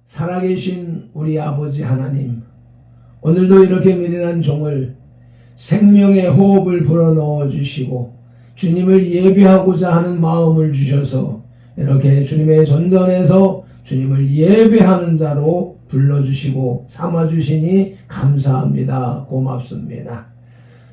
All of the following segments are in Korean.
살아계신 우리 아버지 하나님, 오늘도 이렇게 미련한 종을 생명의 호흡을 불어넣어 주시고 주님을 예배하고자 하는 마음을 주셔서 이렇게 주님의 전전에서 주님을 예배하는 자로 불러주시고 삼아주시니 감사합니다. 고맙습니다.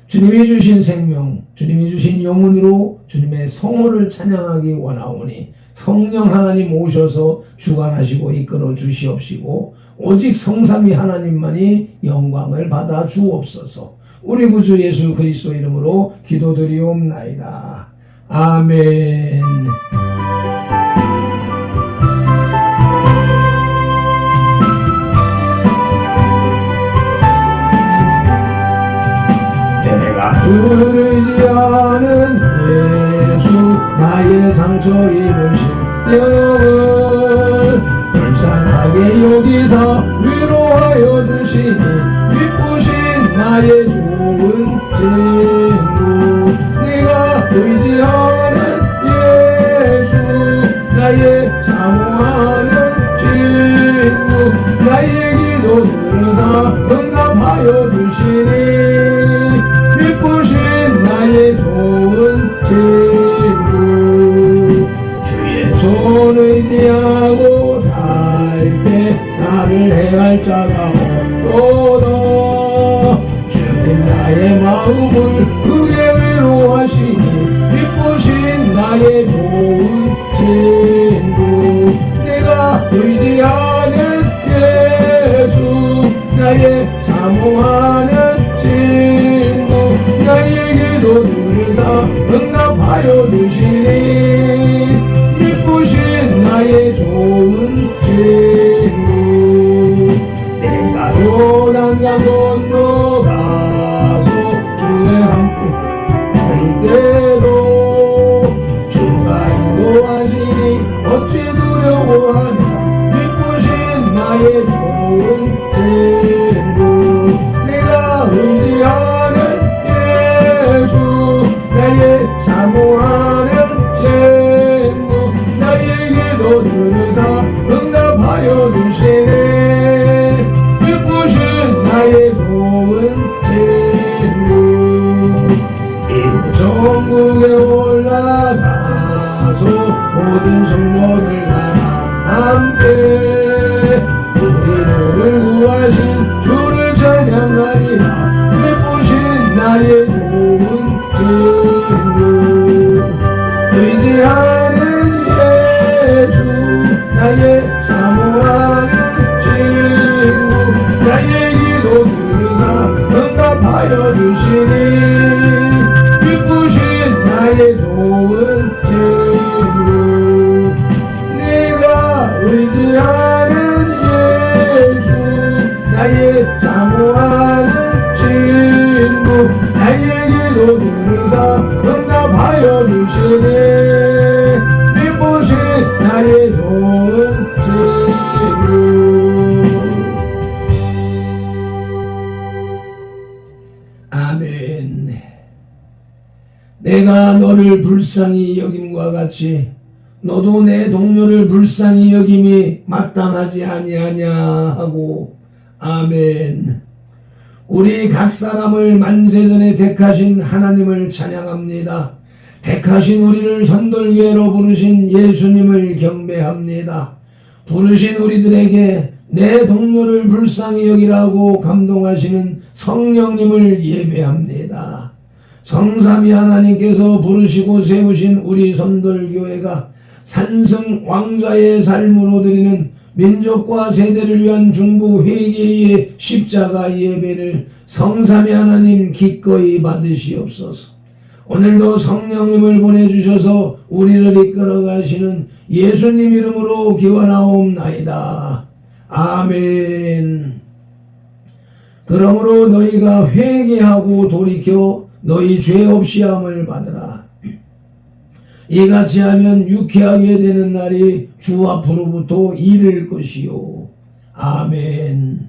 주님이 주신 생명, 주님이 주신 영혼으로 주님의 성호를 찬양하기 원하오니 성령 하나님 오셔서 주관하시고 이끌어 주시옵시고 오직 성삼위 하나님만이 영광을 받아 주옵소서. 우리 구주 예수 그리스도 이름으로 기도드리옵나이다. 아멘. 내가 흐르지 않은 예수 나의 상처 입은 심령을 불쌍하게 여기사 위로하여 주시니 기쁘신 나의 좋은 친구 내가 의지하는 예수 나의 사모하는 친구 나의 기도 들으사 응답하여 주시니 기쁘신 나의 좋은 친구 주의 손 의지하고 살 때 나를 해할 자가 없도다 주님 나의 마음을 크게 위로하시니 기쁘신 나의 좋은 친구 내가 의지하는 예수 나의 사모하는 친구 나의 기도 들으사 응답하여 주시니 기쁘신 나의 좋은 친구 내가 요단강 건너가서 주의 함께 할 때도 주가 인도하시니 어찌 두려워하냐 기쁘신 나의 좋은 친구 내가 의지하는 예수 나의 사모하는 친구 나의 기도 들으사 응답하여 주시네 기쁘신 나의 좋은 친구 이곳 천국에 올라가서 모든 성도들과 함께 우리를 구하신 주를 찬양하리라 기쁘신 나의 좋은 친구 의지하는 예수 나의 사모하는 친구 나의 기도 들으사 응답하여 주시니 기쁘신 나의 좋은 친구 내가 의지하는 예수 나의 사모하는 친구 나의 기도 들으사 응답하여 주시니 기쁘신 나의 좋은 친구 아멘. 내가 너를 불쌍히 여김과 같이 너도 내 동료를 불쌍히 여김이 마땅하지 아니하냐 하고 아멘. 우리 각 사람을 만세전에 택하신 하나님을 찬양합니다. 택하신 우리를 선돌교회로 부르신 예수님을 경배합니다. 부르신 우리들에게 내 동료를 불쌍히 여기라고 감동하시는 성령님을 예배합니다. 성삼위 하나님께서 부르시고 세우신 우리 선돌교회가 산승 왕자의 삶으로 드리는 민족과 세대를 위한 중보 회개의 십자가 예배를 성삼위 하나님 기꺼이 받으시옵소서. 오늘도 성령님을 보내주셔서 우리를 이끌어 가시는 예수님 이름으로 기원하옵나이다. 아멘. 그러므로 너희가 회개하고 돌이켜 너희 죄 없이함을 받으라. 이같이 하면 유쾌하게 되는 날이 주 앞으로부터 이를 것이요. 아멘.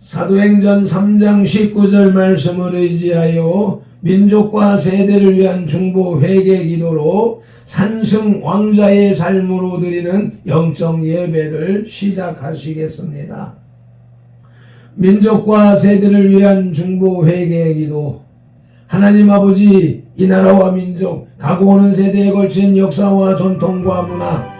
사도행전 3장 19절 말씀을 의지하여 민족과 세대를 위한 중보 회개 기도로 산승 왕자의 삶으로 드리는 영적 예배를 시작하시겠습니다. 민족과 세대를 위한 중보 회개 기도. 하나님 아버지, 이 나라와 민족, 가고 오는 세대에 걸친 역사와 전통과 문화,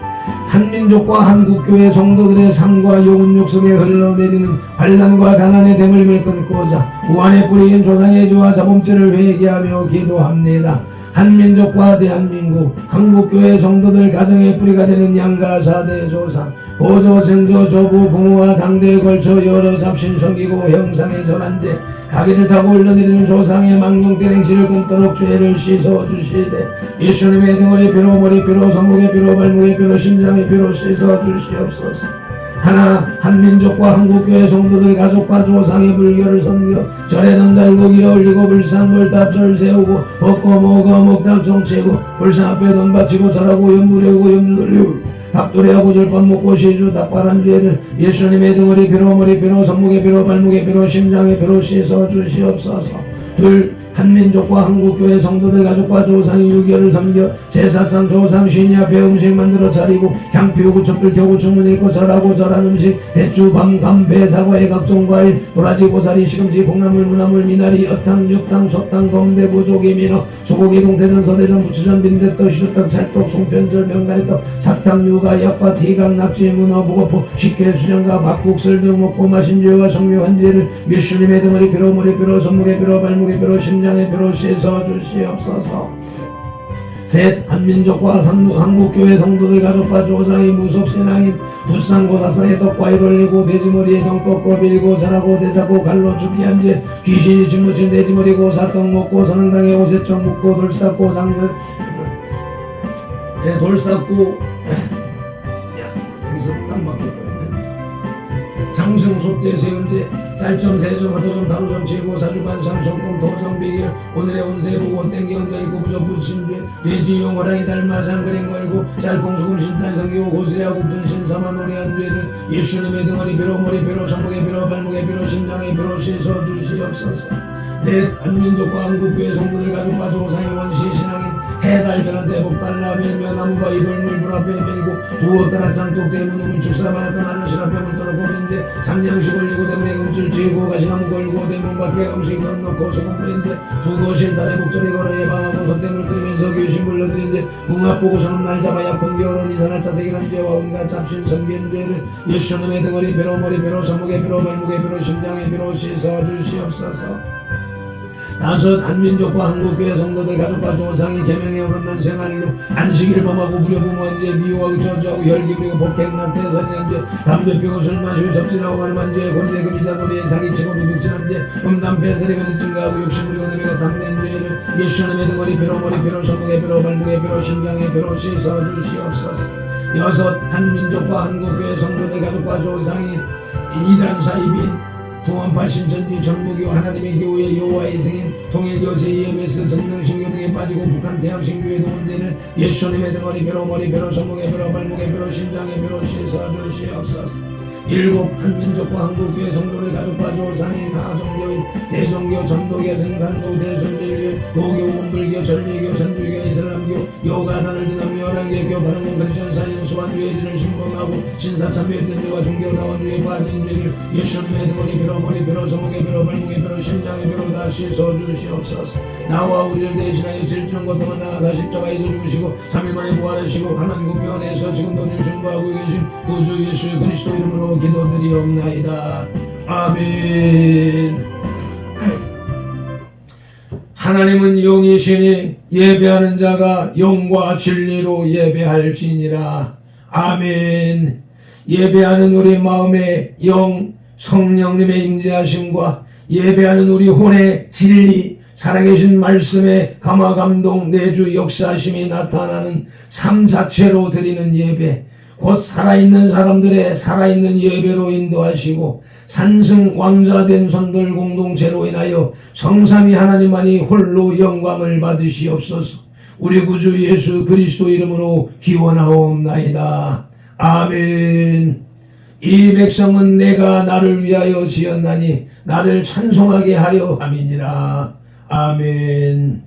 한민족과 한국교회 성도들의 삶과 영혼욕 속에 흘러내리는 환난과 가난의 댐을 끊고자 무한에 뿌리인 조상의 죄와 자범죄를 회개하며 기도합니다. 한민족과 대한민국, 한국교회 성도들 가정의 뿌리가 되는 양가 4대 조상, 보조, 증조, 조부, 부모와 당대에 걸쳐 여러 잡신 속이고 형상의 전환제, 가기를 타고 흘러내리는 조상의 망령된 행실을 끊도록 죄를 씻어주시되 예수님의 등허리 뼈로 머리뼈로 손목의 뼈로 발목의 뼈로 심장의 뼈로 씻어주시옵소서. 하나 한민족과 한국교회 성도들 가족과 조상의 불교를 섬겨 절에는 달고 기어 올리고 불상불답절 세우고 먹고 먹어 먹다 정치고 불상 앞에 돈 바치고 절하고 염무려고 염주 돌리고 밥도리하고 절밥 먹고 시주 닭발한 죄를 예수님의 등허리 뼈로 머리뼈로 손목의 뼈로 발목의 뼈로 심장의 뼈로 씻어주시옵소서. 둘 한민족과 한국교회 성도들 가족과 조상의 유교를 섬겨 제사상 조상 신이 앞에 음식 만들어 차리고 향 피우고 촛불 켜고 주문 읽고 절하고 절한 음식 대추 밤 감배 사과의 각종 과일 도라지 고사리 시금치 콩나물 무나물 미나리 엿탕 육탕 솥탕 검대부 조기 민어 소고기 동태전 서대전 부추전 빈대떡 시루떡 찰떡 송편절 병가리떡 사탕 유가 약과 티각 낙지 문어 보고포 식혜 수정과 밥국술 등 먹고 마신 죄와 성묘한 죄를 예수님의 등허리 뼈로 머리뼈로 손목의 뼈로 발목의 뼈로 심장의 뼈로 씻어주시옵소서. 셋 한민족과 한국교회 성도들 가족과 조상의 무속신앙인 부상고사상의 떡과에 걸리고 돼지머리에 정 꺾고 밀고 자라고 대자고 갈로 죽게 한 죄 귀신이 짓묻힌 돼지머리 고사떡 먹고 선흥당에 오세청 묻고 돌쌓고 장설 돌쌓고 여기서 딱 막혔거든요. 장승 소대 세운제 쌀점 세점 화도점 다루점 치고 사주관 상성공 도정 비결 오늘의 운세 보고 땡겨 걸리고 부적 부신죄 돼지용 호랑이 닮아 상그림 걸고 쌀콩수금 신탄 성기고 고스레하고 분신 사마 노래한 죄를 예수님의 등허리 뼈로 머리뼈로 손목의 뼈로 발목의 뼈로 심장의 뼈로 씻어주시옵소서. 넷 한민족과 한국교회 성도들 가족과 조상의 원시 신앙인 해달 변한 대복 달라 밀며 나무바 이돌물 불 앞에 밀고 두어 따라 장독 대문 오문 축사마가 아저씨 앞에 물 떨어고 벤제 삼양식 올리고 대문에 금줄 쥐고 가시나무 걸고 대문 밖에 음식 넣고 소금 뿌린제 두거실 달에 목소리 걸어 예방하고 손대물 끓이면서 귀신 불러들인제 궁합 보고 저는 날 잡아 약혼 겨울은 이산할 자대기란 죄와 온갖 잡신 선비한 죄를 예수님의 등허리 뼈로 머리뼈로 손목의 뼈로 발목의 뼈로 심장의 뼈로 씻어주시옵소서. 다섯 한민족과 한국교회 성도들 가족과 조상이 계명에 어긋난 생활로 안식일 범하고 무료부모한죄 미워하고 저주하고 혈기 부리고 폭행 낙태 살인한죄 담배 피우고 술 마시고 접진하고 가늠한죄 고리대금 이자놀이에 사기치고 도둑질한죄 음담 폐설에 거짓 증가하고 욕심 부리고 내미가 탐낸 죄를 예수님의 등허리 뼈로 머리뼈로 손목의 뼈로 발목의 뼈로 심장의 뼈로 씻어주시옵소서. 여섯 한민족과 한국교회 성도들 가족과 조상이 이단 사이빈 동원파 신천지 전부교 하나님의 교회 여호와의 생인 통일교 제2MS 전능신교 등에 빠지고 북한 태양신교의 동원제를 예수님의 등허리 뼈로 머리뼈로 손목의 뼈로 발목의 뼈로 심장의 뼈로 씻어주시옵소서. 일곱 한민족과 한국교회 성도들 가족과 조상의 가정교인 대종교 전도교 생산도 대순진교 도교 원불교 전리교 선주교 이슬람교 여가단을 드는 멸랑계교 바른공 크리스천 사인 수완주의진을 신봉하고 신사참배했던 죄와 종교다원주의에 빠진 죄를 예수님의 등허리 뼈로 머리뼈로 손목의 뼈로 발목의 뼈로 심장의 뼈로 다 씻어주시옵소서. 나와 우리를 대신하여 질주는 것동안 나가사 십자가에서 죽으시고 3일 만에 부활하시고 하나님 우편 안에서 지금도 우리를 중보하고 계신 구주 예수 그리스도 이름으로 기도드리옵나이다. 아멘. 하나님은 영이시니 예배하는 자가 영과 진리로 예배할지니라. 아멘. 예배하는 우리 마음의 영 성령님의 임재하심과 예배하는 우리 혼의 진리 살아계신 말씀의 감화감동 내주 역사하심이 나타나는 삶 자체로 드리는 예배 곧 살아있는 사람들의 살아있는 예배로 인도하시고 산승 왕자된 손들 공동체로 인하여 성삼위 하나님만이 홀로 영광을 받으시옵소서. 우리 구주 예수 그리스도 이름으로 기원하옵나이다. 아멘. 이 백성은 내가 나를 위하여 지었나니 나를 찬송하게 하려 함이니라. 아멘.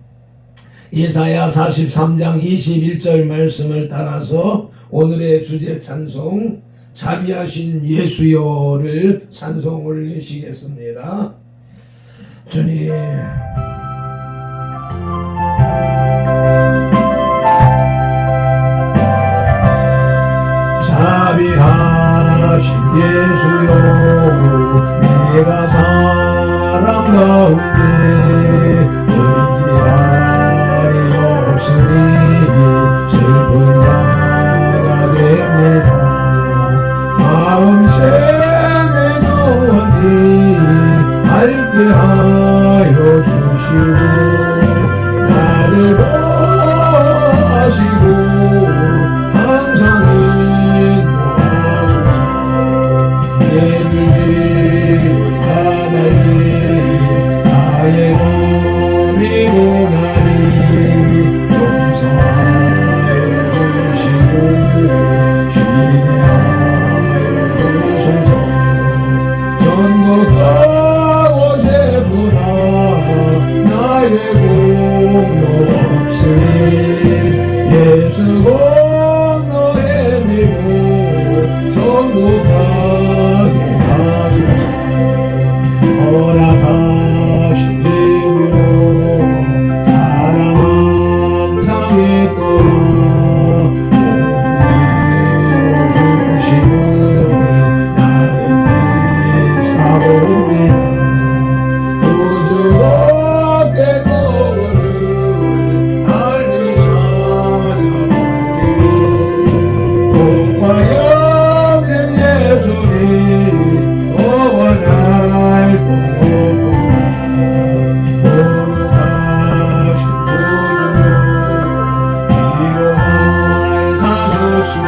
이사야 43장 21절 말씀을 따라서 오늘의 주제 찬송 자비하신 예수여를 찬송 올리시겠습니다. 주님, 자비하신 예수여, 내가 사람 가운데 의지할 리 없으니 슬픈 자가 됩니다. 마음 세매도하니 밝게 하여 주시고 나를 보호하시고 항상 인도하소서. 죄를 지으다 달리 나의 마음이 고나니 용서하여 주시고 신뢰하여 주소서. 전국하고 제보다 나의 공로 없으니 예수 공로 헤매고 정복하게 하소서. 허락하신 힘으로 사랑 항상 있도록 모두 이루어주심을 나는 믿사옵니다. 우주 어깨 거울을 달리 찾아보리라. 복과 영생 예수님 너와 날 보고보라. 거룩하신 구주여 위로 날 사셨으니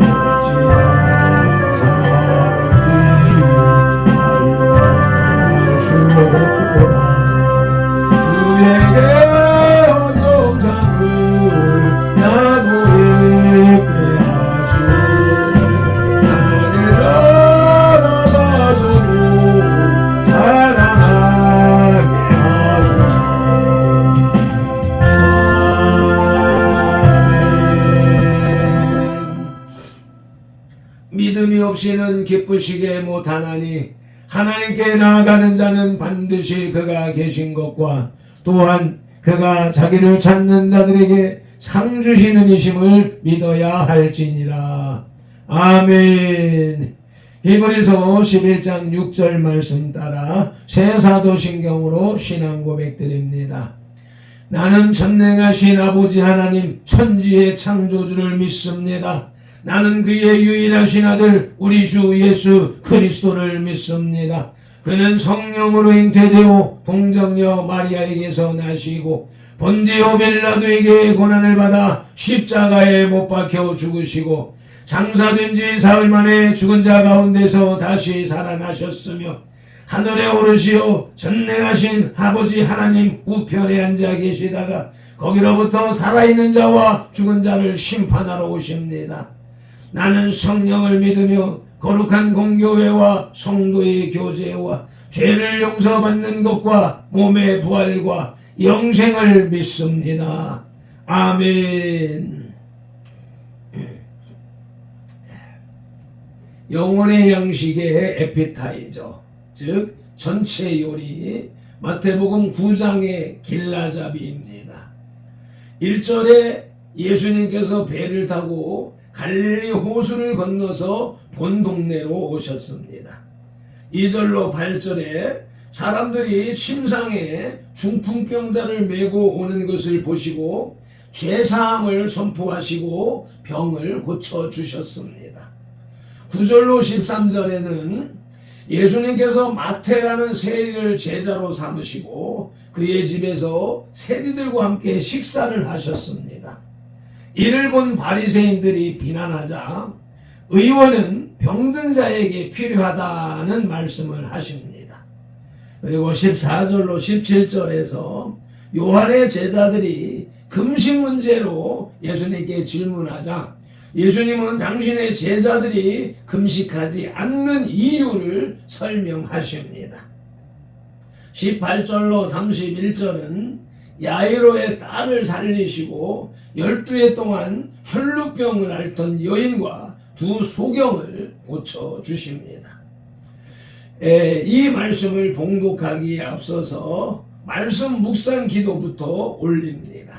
어찌 감사하는지 말로 할 수 없도다. 주에게 온 영상을 나도 있게 하시고 나를 걸어가서도 사랑하게 하소서. 아멘. 믿음이 없이는 기쁘시게 못하나니 하나님께 나아가는 자는 반드시 그가 계신 것과 또한 그가 자기를 찾는 자들에게 상 주시는 이심을 믿어야 할지니라. 아멘. 히브리서 11장 6절 말씀 따라 새 사도신경으로 신앙 고백드립니다. 나는 전능하신 아버지 하나님 천지의 창조주를 믿습니다. 나는 그의 유일하신 아들 우리 주 예수 그리스도를 믿습니다. 그는 성령으로 잉태되어 동정녀 마리아에게서 나시고 본디오 빌라도에게 고난을 받아 십자가에 못 박혀 죽으시고 장사된 지 사흘 만에 죽은 자 가운데서 다시 살아나셨으며 하늘에 오르시어 전능하신 아버지 하나님 우편에 앉아 계시다가 거기로부터 살아있는 자와 죽은 자를 심판하러 오십니다. 나는 성령을 믿으며 거룩한 공교회와 성도의 교제와 죄를 용서받는 것과 몸의 부활과 영생을 믿습니다. 아멘. 영혼의 양식의 에피타이저, 즉 전체 요리, 마태복음 9장의 길라잡이입니다. 1절에 예수님께서 배를 타고 갈릴리 호수를 건너서 본 동네로 오셨습니다. 2절로 8절에 사람들이 침상에 중풍병자를 메고 오는 것을 보시고 죄사함을 선포하시고 병을 고쳐주셨습니다. 9절로 13절에는 예수님께서 마태라는 세리를 제자로 삼으시고 그의 집에서 세리들과 함께 식사를 하셨습니다. 이를 본 바리새인들이 비난하자 의원은 병든 자에게 필요하다는 말씀을 하십니다. 그리고 14절로 17절에서 요한의 제자들이 금식 문제로 예수님께 질문하자 예수님은 당신의 제자들이 금식하지 않는 이유를 설명하십니다. 18절로 31절은 야이로의 딸을 살리시고 12해 동안 혈루병을 앓던 여인과 두 소경을 고쳐주십니다. 이 말씀을 봉독하기에 앞서서 말씀 묵상 기도부터 올립니다.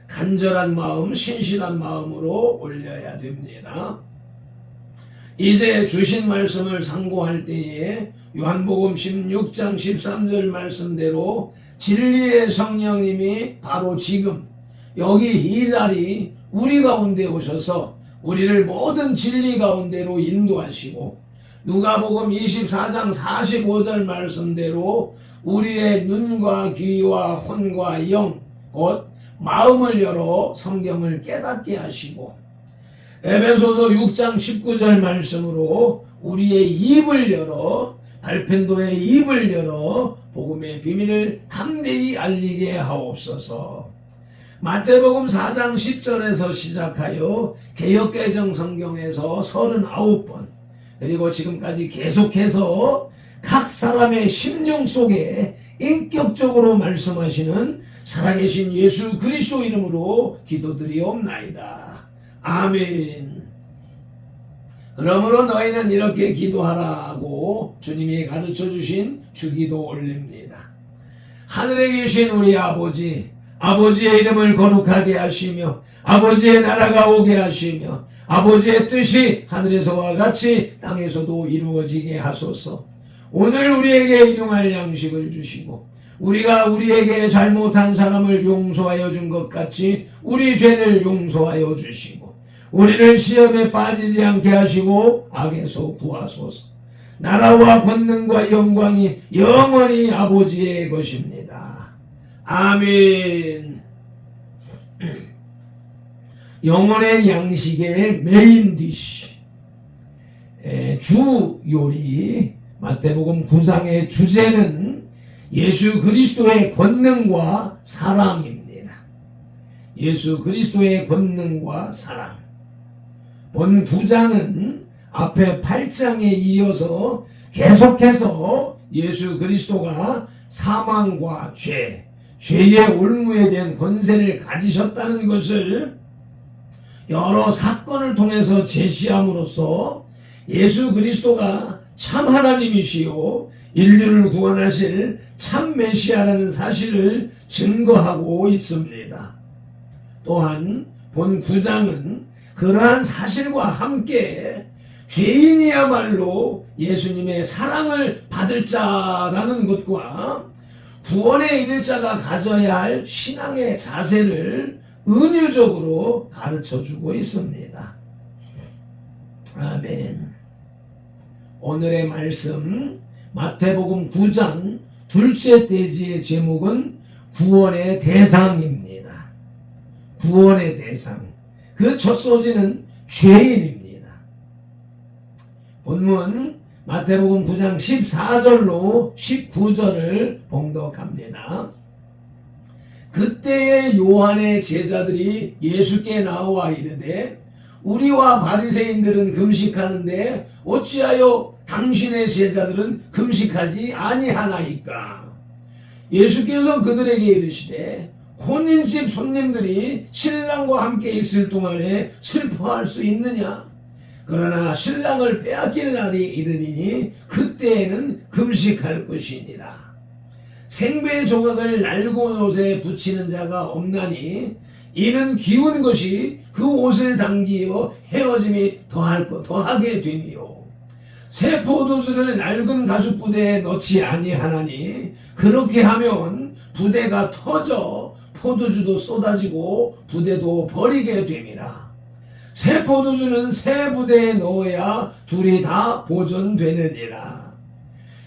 간절한 마음, 신실한 마음으로 올려야 됩니다. 이제 주신 말씀을 상고할 때에 요한복음 16장 13절 말씀대로 진리의 성령님이 바로 지금 여기 이 자리 우리 가운데 오셔서 우리를 모든 진리 가운데로 인도하시고 누가복음 24장 45절 말씀대로 우리의 눈과 귀와 혼과 영, 곧 마음을 열어 성경을 깨닫게 하시고 에베소서 6장 19절 말씀으로 우리의 입을 열어 발편도의 입을 열어 복음의 비밀을 담대히 알리게 하옵소서. 마태복음 4장 10절에서 시작하여 개역개정 성경에서 39번 그리고 지금까지 계속해서 각 사람의 심령 속에 인격적으로 말씀하시는 살아계신 예수 그리스도 이름으로 기도드리옵나이다. 아멘. 그러므로 너희는 이렇게 기도하라고 주님이 가르쳐 주신 주기도 올립니다. 하늘에 계신 우리 아버지, 아버지의 이름을 거룩하게 하시며 아버지의 나라가 오게 하시며 아버지의 뜻이 하늘에서와 같이 땅에서도 이루어지게 하소서. 오늘 우리에게 일용할 양식을 주시고 우리가 우리에게 잘못한 사람을 용서하여 준 것 같이 우리 죄를 용서하여 주시고 우리를 시험에 빠지지 않게 하시고 악에서 구하소서. 나라와 권능과 영광이 영원히 아버지의 것입니다. 아멘. 영혼의 양식의 메인 디시, 주 요리, 마태복음 9장의 주제는 예수 그리스도의 권능과 사랑입니다. 예수 그리스도의 권능과 사랑. 본 9장은 앞에 8장에 이어서 계속해서 예수 그리스도가 사망과 죄의 올무에 대한 권세를 가지셨다는 것을 여러 사건을 통해서 제시함으로써 예수 그리스도가 참 하나님이시요 인류를 구원하실 참 메시아라는 사실을 증거하고 있습니다. 또한 본 9장은 그러한 사실과 함께 죄인이야말로 예수님의 사랑을 받을 자라는 것과 구원에 이를 자가 가져야 할 신앙의 자세를 은유적으로 가르쳐주고 있습니다. 아멘. 오늘의 말씀 마태복음 9장 둘째 대지의 제목은 구원의 대상입니다. 구원의 대상. 그 첫 소지는 죄인입니다. 본문 마태복음 9장 14절로 19절을 봉독합니다. 그때의 요한의 제자들이 예수께 나와 이르되 우리와 바리새인들은 금식하는데 어찌하여 당신의 제자들은 금식하지 아니하나이까? 예수께서 그들에게 이르시되 혼인집 손님들이 신랑과 함께 있을 동안에 슬퍼할 수 있느냐? 그러나 신랑을 빼앗길 날이 이르리니 그때에는 금식할 것이니라. 생배 조각을 낡은 옷에 붙이는 자가 없나니 이는 기운 것이 그 옷을 당기어 헤어짐이 더하게 되니요. 새 포도주를 낡은 가죽 부대에 넣지 아니하나니 그렇게 하면 부대가 터져 포도주도 쏟아지고 부대도 버리게 됨이라. 새 포도주는 새 부대에 넣어야 둘이 다 보존되느니라.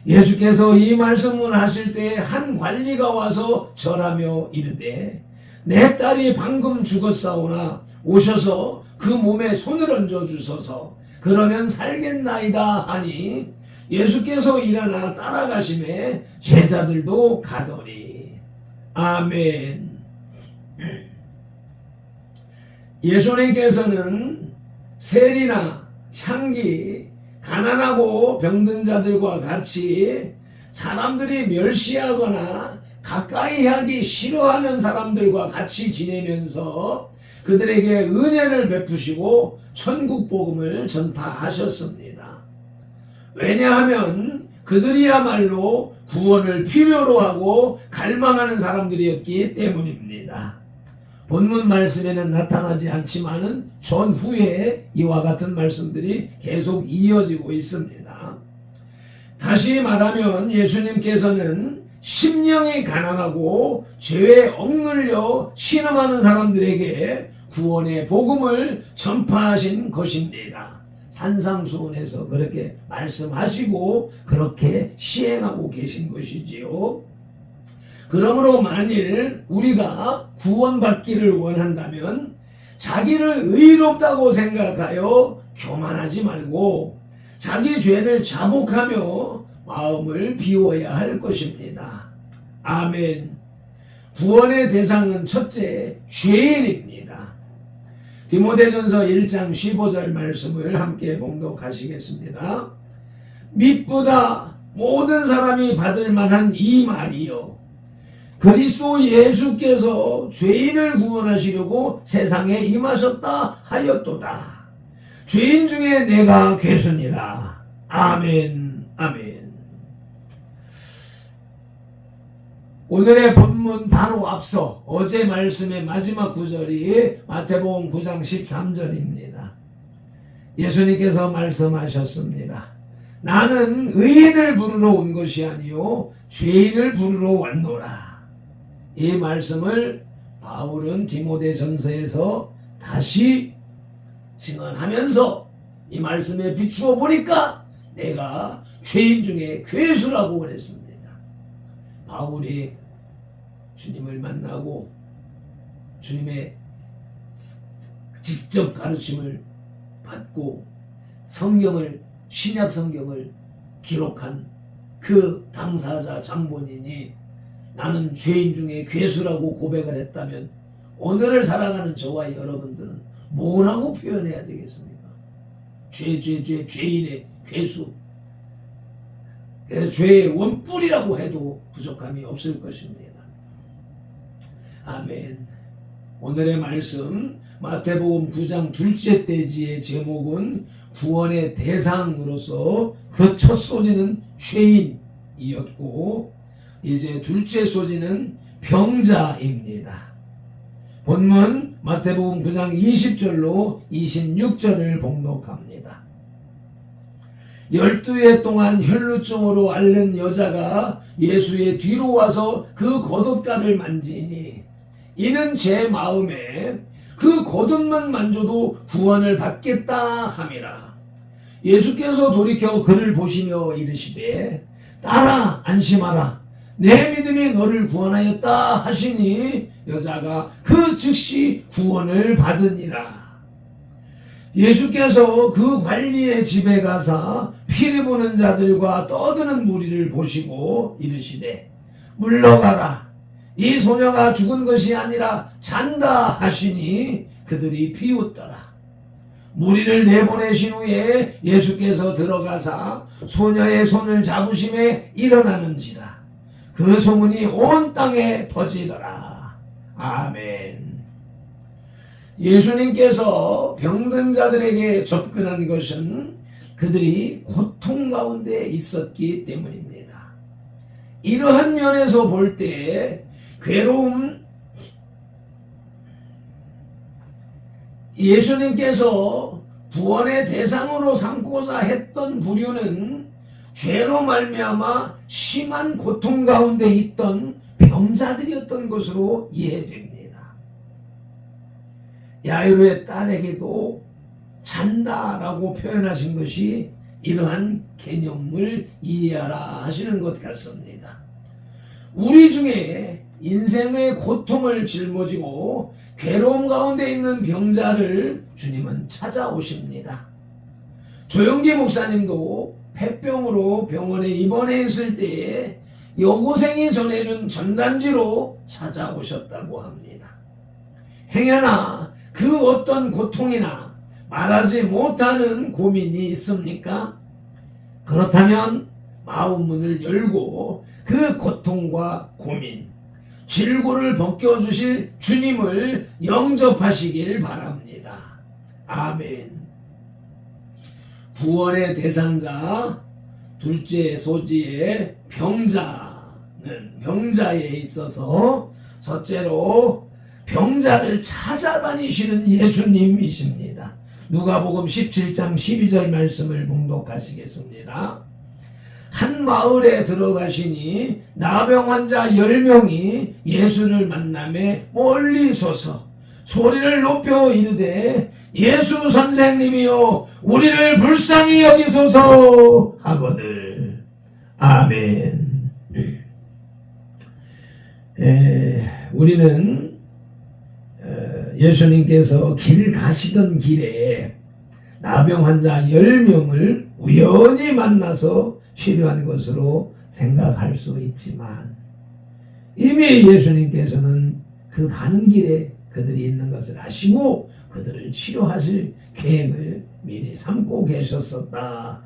예수께서 이 말씀을 하실 때 한 관리가 와서 절하며 이르되 내 딸이 방금 죽었사오나 오셔서 그 몸에 손을 얹어 주소서. 그러면 살겠나이다 하니 예수께서 일어나 따라가심에 제자들도 가더니. 아멘. 예수님께서는 세리나 창기, 가난하고 병든 자들과 같이 사람들이 멸시하거나 가까이 하기 싫어하는 사람들과 같이 지내면서 그들에게 은혜를 베푸시고 천국 복음을 전파하셨습니다. 왜냐하면 그들이야말로 구원을 필요로 하고 갈망하는 사람들이었기 때문입니다. 본문 말씀에는 나타나지 않지만은 전후에 이와 같은 말씀들이 계속 이어지고 있습니다. 다시 말하면 예수님께서는 심령이 가난하고 죄에 억눌려 신음하는 사람들에게 구원의 복음을 전파하신 것입니다. 산상수훈에서 그렇게 말씀하시고 그렇게 시행하고 계신 것이지요. 그러므로 만일 우리가 구원받기를 원한다면 자기를 의롭다고 생각하여 교만하지 말고 자기 죄를 자복하며 마음을 비워야 할 것입니다. 아멘. 구원의 대상은 첫째, 죄인입니다. 디모데전서 1장 15절 말씀을 함께 봉독하시겠습니다. mit보다 모든 사람이 받을 만한 이 말이요. 그리스도 예수께서 죄인을 구원하시려고 세상에 임하셨다 하였도다. 죄인 중에 내가 괴수니라. 아멘, 아멘. 오늘의 본문 바로 앞서 어제 말씀의 마지막 구절이 마태복음 9장 13절입니다. 예수님께서 말씀하셨습니다. 나는 의인을 부르러 온 것이 아니요 죄인을 부르러 왔노라. 이 말씀을 바울은 디모데전서에서 다시 증언하면서 이 말씀에 비추어 보니까 내가 죄인 중에 괴수라고 그랬습니다. 바울이 주님을 만나고 주님의 직접 가르침을 받고 성경을, 신약 성경을 기록한 그 당사자 장본인이 나는 죄인 중에 괴수라고 고백을 했다면 오늘을 살아가는 저와 여러분들은 뭐라고 표현해야 되겠습니까? 죄인의 괴수. 죄의 원뿔이라고 해도 부족함이 없을 것입니다. 아멘. 오늘의 말씀 마태복음 9장 둘째 대지의 제목은 구원의 대상으로서 그 첫 소지는 죄인이었고 이제 둘째 소지는 병자입니다. 본문 마태복음 9장 20절로 26절을 봉독합니다. 12해 동안 혈루증으로 앓는 여자가 예수의 뒤로 와서 그 겉옷가를 만지니 이는 제 마음에 그 겉옷만 만져도 구원을 받겠다 함이라. 예수께서 돌이켜 그를 보시며 이르시되 딸아 안심하라 내 믿음이 너를 구원하였다 하시니 여자가 그 즉시 구원을 받으니라. 예수께서 그 관리의 집에 가사 피를 보는 자들과 떠드는 무리를 보시고 이르시되 물러가라 이 소녀가 죽은 것이 아니라 잔다 하시니 그들이 비웃더라. 무리를 내보내신 후에 예수께서 들어가사 소녀의 손을 잡으심에 일어나는지라. 그 소문이 온 땅에 퍼지더라. 아멘. 예수님께서 병든 자들에게 접근한 것은 그들이 고통 가운데 있었기 때문입니다. 이러한 면에서 볼 때 괴로움, 예수님께서 구원의 대상으로 삼고자 했던 부류는 죄로 말미암아 심한 고통 가운데 있던 병자들이었던 것으로 이해됩니다. 야이로의 딸에게도 잔다라고 표현하신 것이 이러한 개념을 이해하라 하시는 것 같습니다. 우리 중에 인생의 고통을 짊어지고 괴로움 가운데 있는 병자를 주님은 찾아오십니다. 조영기 목사님도 폐병으로 병원에 입원해 있을 때에 여고생이 전해준 전단지로 찾아오셨다고 합니다. 행여나 그 어떤 고통이나 말하지 못하는 고민이 있습니까? 그렇다면 마음 문을 열고 그 고통과 고민, 질고를 벗겨주실 주님을 영접하시길 바랍니다. 아멘. 구원의 대상자 둘째 소지의 병자에 있어서 첫째로 병자를 찾아다니시는 예수님이십니다. 누가복음 17장 12절 말씀을 봉독하시겠습니다. 한 마을에 들어가시니 나병 환자 10명이 예수를 만나매 멀리 서서 소리를 높여 이르되 예수 선생님이여 우리를 불쌍히 여기소서 하거늘. 아멘. 우리는 예수님께서 길 가시던 길에 나병 환자 10명을 우연히 만나서 치료한 것으로 생각할 수 있지만 이미 예수님께서는 그 가는 길에 그들이 있는 것을 아시고 그들을 치료하실 계획을 미리 삼고 계셨었다라고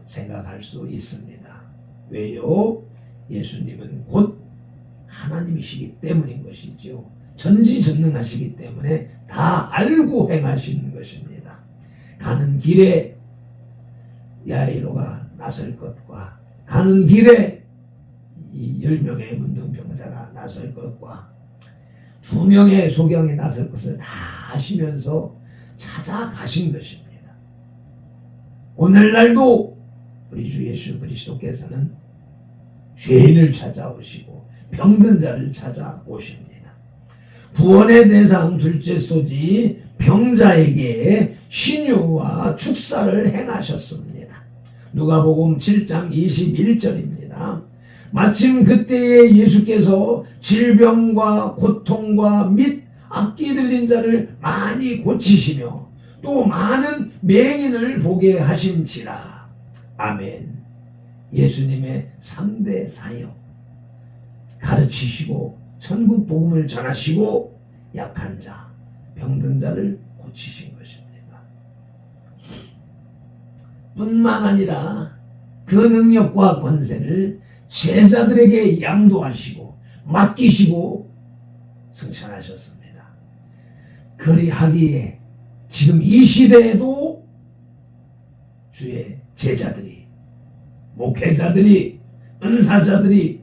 생각할 수 있습니다. 왜요? 예수님은 곧 하나님이시기 때문인 것이죠. 전지전능하시기 때문에 다 알고 행하시는 것입니다. 가는 길에 야이로가 나설 것과 가는 길에 이 10명의 문둥병자가 나설 것과 2명의 소경이 나설 것을 다 아시면서 찾아가신 것입니다. 오늘날도 우리 주 예수 그리스도께서는 죄인을 찾아오시고 병든 자를 찾아오십니다. 구원의 대상 둘째 소지 병자에게 신유와 축사를 행하셨습니다. 누가복음 7장 21절입니다. 마침 그때에 예수께서 질병과 고통과 및 악기 들린 자를 많이 고치시며 또 많은 맹인을 보게 하신지라. 아멘. 예수님의 3대 사역, 가르치시고 천국 복음을 전하시고 약한 자, 병든 자를 고치신 것입니다. 뿐만 아니라 그 능력과 권세를 제자들에게 양도하시고 맡기시고 승천하셨습니다. 그리하기에 지금 이 시대에도 주의 제자들이, 목회자들이, 은사자들이,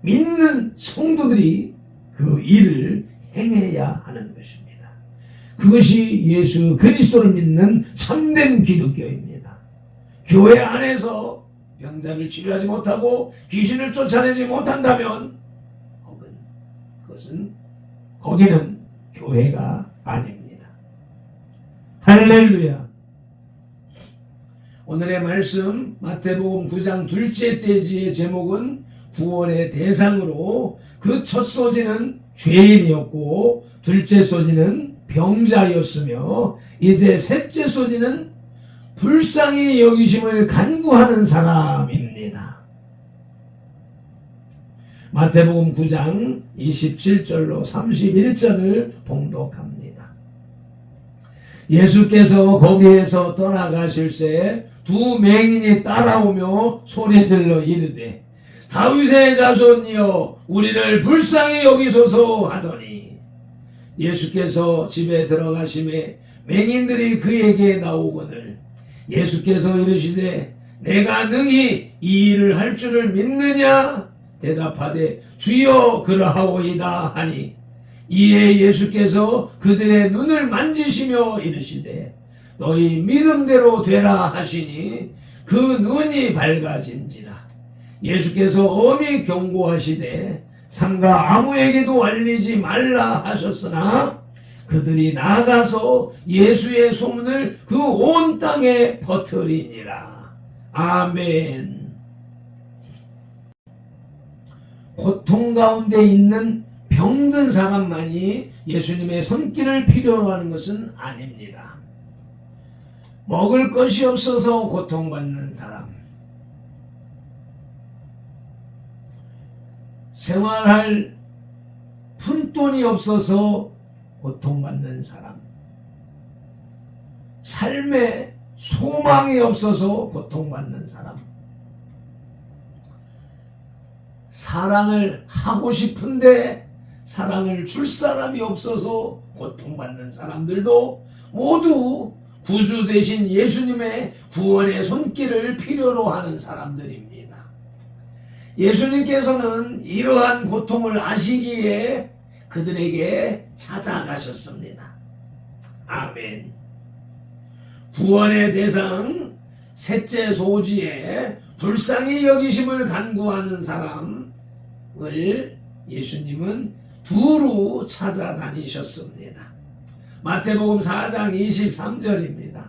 믿는 성도들이 그 일을 행해야 하는 것입니다. 그것이 예수 그리스도를 믿는 참된 기독교입니다. 교회 안에서 병자를 치료하지 못하고 귀신을 쫓아내지 못한다면 거기는 교회가 아닙니다. 할렐루야. 오늘의 말씀 마태복음 9장 둘째 대지의 제목은 구원의 대상으로 그 첫 소지는 죄인이었고 둘째 소지는 병자였으며 이제 셋째 소지는 불쌍히 여기심을 간구하는 사람입니다. 마태복음 9장 27절로 31절을 봉독합니다. 예수께서 거기에서 떠나가실새 두 맹인이 따라오며 소리질러 이르되 다윗의 자손이여 우리를 불쌍히 여기소서 하더니 예수께서 집에 들어가심에 맹인들이 그에게 나오거늘 예수께서 이르시되 내가 능히 이 일을 할 줄을 믿느냐 대답하되 주여 그러하오이다 하니 이에 예수께서 그들의 눈을 만지시며 이르시되 너희 믿음대로 되라 하시니 그 눈이 밝아진지라. 예수께서 엄히 경고하시되 삼가 아무에게도 알리지 말라 하셨으나 그들이 나가서 예수의 소문을 그 온 땅에 퍼뜨리니라. 아멘. 고통 가운데 있는 병든 사람만이 예수님의 손길을 필요로 하는 것은 아닙니다. 먹을 것이 없어서 고통받는 사람, 생활할 푼돈이 없어서 고통받는 사람, 삶에 소망이 없어서 고통받는 사람, 사랑을 하고 싶은데 사랑을 줄 사람이 없어서 고통받는 사람들도 모두 구주 되신 예수님의 구원의 손길을 필요로 하는 사람들입니다. 예수님께서는 이러한 고통을 아시기에 그들에게 찾아가셨습니다. 아멘. 구원의 대상 셋째 소지에 불쌍히 여기심을 간구하는 사람을 예수님은 두루 찾아다니셨습니다. 마태복음 4장 23절입니다.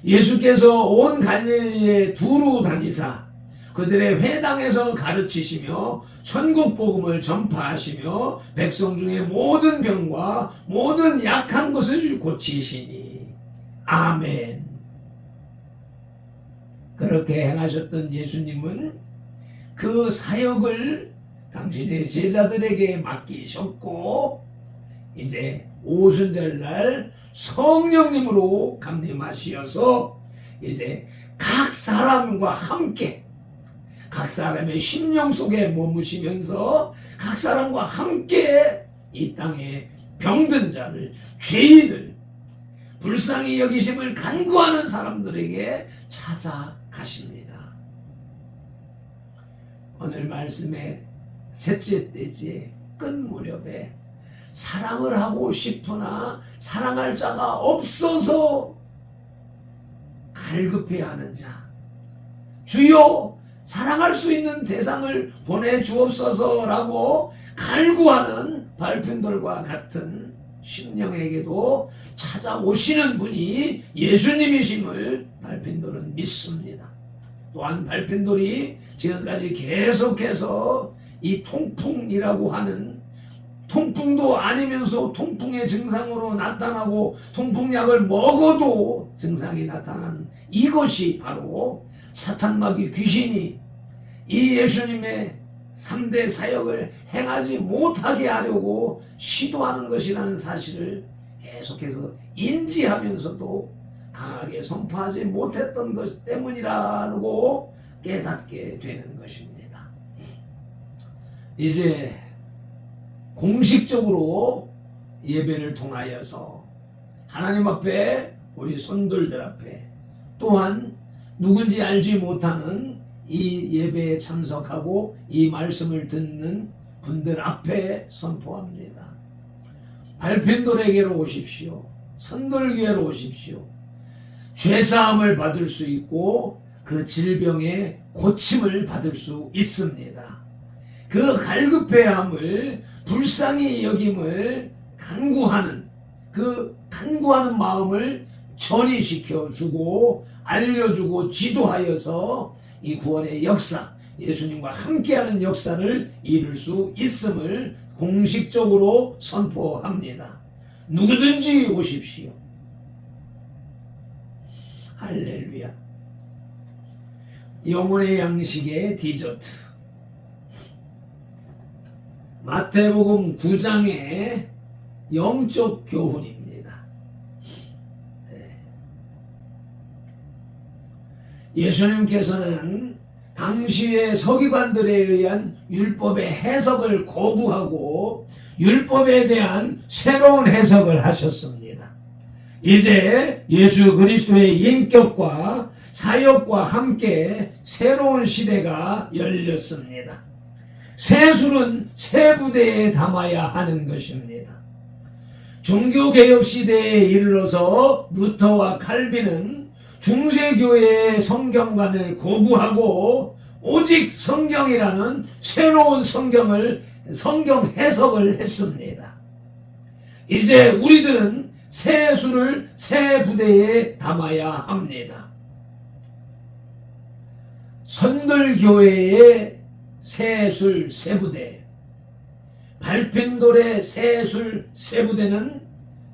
예수께서 온 갈릴리에 두루 다니사 그들의 회당에서 가르치시며 천국 복음을 전파하시며 백성 중에 모든 병과 모든 약한 것을 고치시니. 아멘. 그렇게 행하셨던 예수님은 그 사역을 당신의 제자들에게 맡기셨고 이제 오순절날 성령님으로 강림하시어서 이제 각 사람과 함께 각 사람의 심령 속에 머무시면서 각 사람과 함께 이 땅에 병든 자를, 죄인을, 불쌍히 여기심을 간구하는 사람들에게 찾아가십니다. 오늘 말씀의 셋째 떼지의 끝 무렵에 사랑을 하고 싶으나 사랑할 자가 없어서 갈급해하는 자, 주여 사랑할 수 있는 대상을 보내주옵소서라고 갈구하는 발편들과 같은 심령에게도 찾아오시는 분이 예수님이심을 발편들은 믿습니다. 또한 발편들이 지금까지 계속해서 이 통풍이라고 하는, 통풍도 아니면서 통풍의 증상으로 나타나고 통풍약을 먹어도 증상이 나타나는 이것이 바로 사탄마귀 귀신이 이 예수님의 3대 사역을 행하지 못하게 하려고 시도하는 것이라는 사실을 계속해서 인지하면서도 강하게 선포하지 못했던 것 때문이라고 깨닫게 되는 것입니다. 이제 공식적으로 예배를 통하여서 하나님 앞에, 우리 손들들 앞에, 또한 누군지 알지 못하는 이 예배에 참석하고 이 말씀을 듣는 분들 앞에 선포합니다. 발편돌에게로 오십시오. 선돌교회로 오십시오. 죄사함을 받을 수 있고 그 질병의 고침을 받을 수 있습니다. 그 갈급해함을, 불쌍히 여김을 간구하는, 그 간구하는 마음을 전이시켜 주고 알려주고 지도하여서 이 구원의 역사, 예수님과 함께하는 역사를 이룰 수 있음을 공식적으로 선포합니다. 누구든지 오십시오. 할렐루야. 영혼의 양식의 디저트. 마태복음 9장의 영적 교훈입니다. 예수님께서는 당시의 서기관들에 의한 율법의 해석을 거부하고 율법에 대한 새로운 해석을 하셨습니다. 이제 예수 그리스도의 인격과 사역과 함께 새로운 시대가 열렸습니다. 새 술은 새 부대에 담아야 하는 것입니다. 종교개혁 시대에 이르러서 루터와 칼빈은 중세교회의 성경관을 거부하고 오직 성경이라는 새로운 성경 해석을 했습니다. 이제 우리들은 새 술을 새 부대에 담아야 합니다. 선들교회의 새 술 새 부대, 발핀돌의 새 술 새 부대는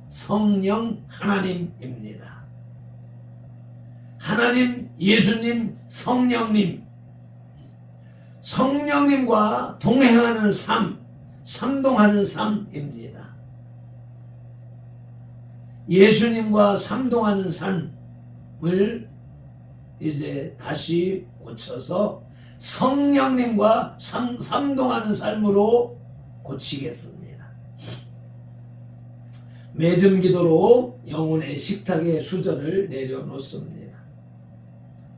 성령 하나님입니다. 하나님, 예수님, 성령님, 성령님과 동행하는 삶, 삼동하는 삶입니다. 예수님과 삼동하는 삶을 이제 다시 고쳐서 성령님과 삼동하는 삶으로 고치겠습니다. 매점 기도로 영혼의 식탁에 수저를 내려놓습니다.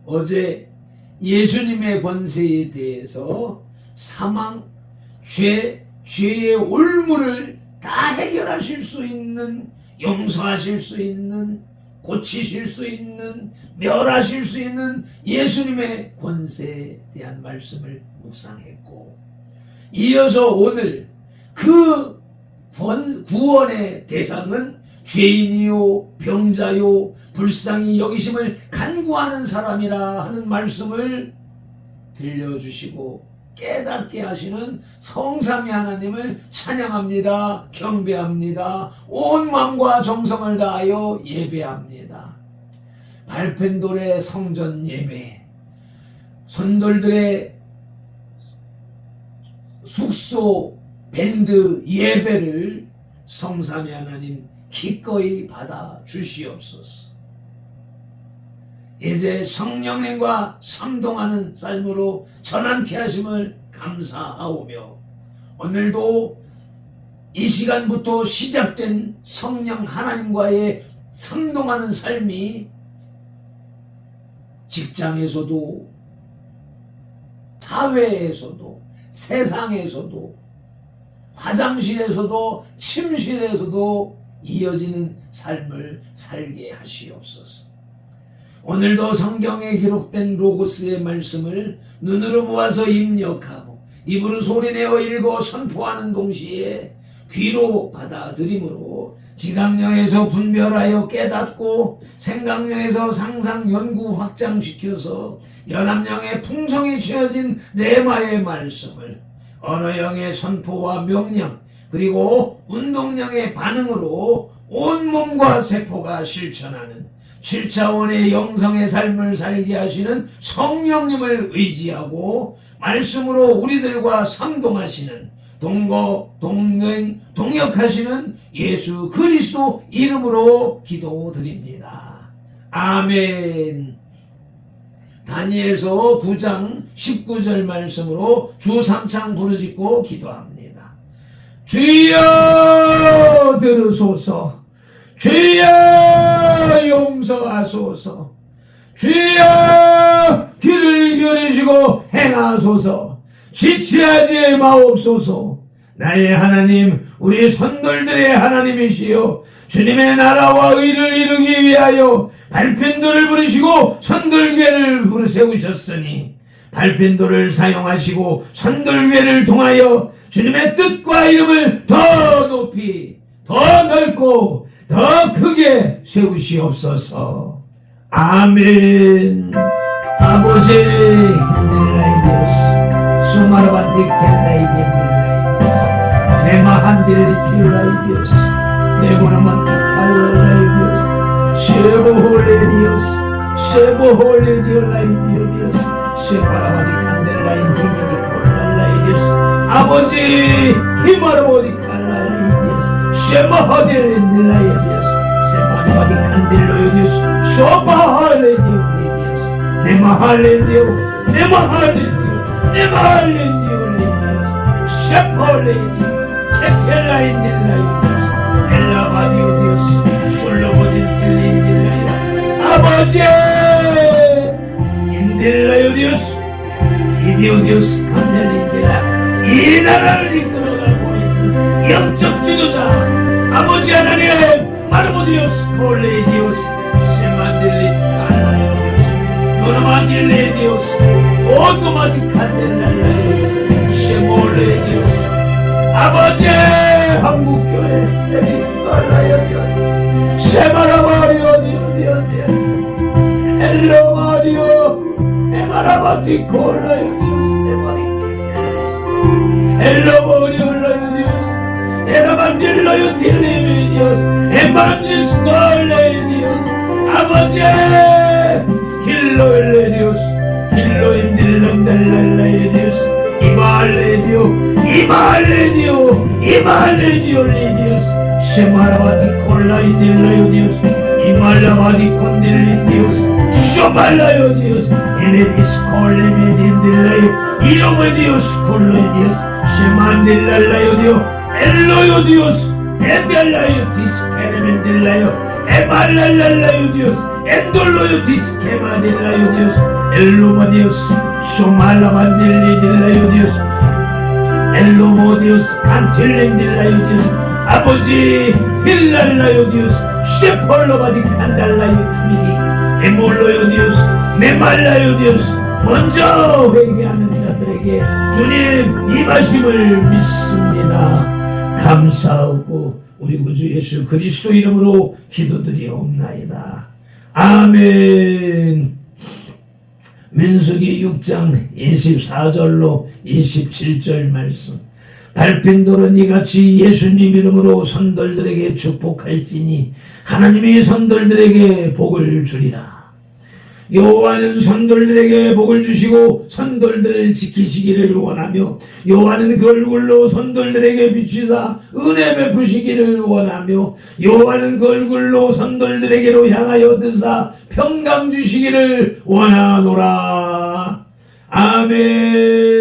어제 예수님의 권세에 대해서 사망, 죄의 올무를 다 해결하실 수 있는, 용서하실 수 있는, 고치실 수 있는, 멸하실 수 있는 예수님의 권세에 대한 말씀을 묵상했고, 이어서 오늘 그 구원의 대상은 죄인이요 병자요 불쌍히 여기심을 간구하는 사람이라 하는 말씀을 들려주시고 깨닫게 하시는 성삼위 하나님을 찬양합니다. 경배합니다. 온 마음과 정성을 다하여 예배합니다. 발펜돌의 성전 예배, 선돌들의 숙소 밴드 예배를 성삼위 하나님 기꺼이 받아 주시옵소서. 이제 성령님과 삼동하는 삶으로 전환케 하심을 감사하오며, 오늘도 이 시간부터 시작된 성령 하나님과의 삼동하는 삶이 직장에서도 사회에서도 세상에서도 화장실에서도 침실에서도 이어지는 삶을 살게 하시옵소서. 오늘도 성경에 기록된 로고스의 말씀을 눈으로 보아서 입력하고 입으로 소리내어 읽어 선포하는 동시에 귀로 받아들임으로 지각령에서 분별하여 깨닫고 생각령에서 상상 연구 확장시켜서 연합령의 풍성이 취해진 레마의 말씀을 언어형의 선포와 명령 그리고 운동령의 반응으로 온몸과 세포가 실천하는 7차원의 영성의 삶을 살게 하시는 성령님을 의지하고 말씀으로 우리들과 상동하시는 동역하시는 예수 그리스도 이름으로 기도드립니다. 아멘. 다니엘서 9장 19절 말씀으로 주 3창 부르짖고 기도합니다. 주여 들으소서, 주여 용서하소서, 주여 귀를 기울이시고 행하소서, 지체하지 마옵소서. 나의 하나님, 우리 선돌들의 하나님이시여, 주님의 나라와 의를 이루기 위하여 발펜도를 부르시고 선돌궤를 세우셨으니 발펜도를 사용하시고 선돌궤를 통하여 주님의 뜻과 이름을 더 높이, 더 넓고 더 크게 세우시옵소서. 아멘. 아버지 힐라이디오스 수마르반디켈라이디오스 네마한딜리킬라이디오스 네고나만티칼라이디오스 쉐보홀레디오스 쉐보홀레디올라이디오스 쉐바라바디칸델라이디오스 아버지 히마르보디칼라이디오스 쉐마하딜린딜라이디오스 세바디바디칸딜로이디오스 쇼바할레디오스 네마할레디오 네마할레디오 네마할레디오 레디오스 쉐폴레디오스 케텔라인딜라이디오스 엘라바디오디오스 슐로보딘딜린딜라이디오스 아버지 인딜라이디오스 이디오디오스 칸델린딜라 이 나라를 이끌어가고 있는 영적 지도자 아버지 하나님 마르모디오스 콜레디오스 세만딜리트 칼라이디오스 노나만딜레디오스 오토마티칸델랄라이 쉐몰레디오스 아버지 한국교회 에디스발라이디오스 쉐마라마리오디오디오디오스 엘로마리오 에마라바티콜라이디오스 엘로모리올라이디오스 에라반딜라이오틸리미디오스 에반디스콜레이디오스 아버지 힐로엘레디오스 힐로인딜런델랄라이디오스 이발레디오 이발레디오 이발레디오 레디오스 쉐마라바티콜라이딜라이디오스 이말라바디콘딜리디오스 Shobalaya Dios, Eledis Colemedindelayo, Iome Dios, Colo Dios, Shemandelayo Dios, Eloyo Dios, Edelayo Tiskeremendelayo, Emalalayo Dios, Endoloyo Tiskemadelayo Dios, Eloma Dios, Shomalamandelayo Dios, Elomo Dios, Cantilendelayo Dios, 아버지 힐랄라요 디오스 셰펄로바디 칸달라요 키미디 에몰로요 디오스 메말라요 디오스 먼저 회개하는 자들에게 주님 임하심을 믿습니다. 감사하고 우리 구주 예수 그리스도 이름으로 기도드리옵나이다. 아멘. 민수기 6장 24절로 27절 말씀. 밟힌 돌은 이같이 예수님 이름으로 선돌들에게 축복할지니 하나님이 선돌들에게 복을 주리라. 여호와는 선돌들에게 복을 주시고 선돌들을 지키시기를 원하며 여호와는 그 얼굴로 선돌들에게 비추사 은혜 베푸시기를 원하며 여호와는 그 얼굴로 선돌들에게로 향하여 드사 평강 주시기를 원하노라. 아멘.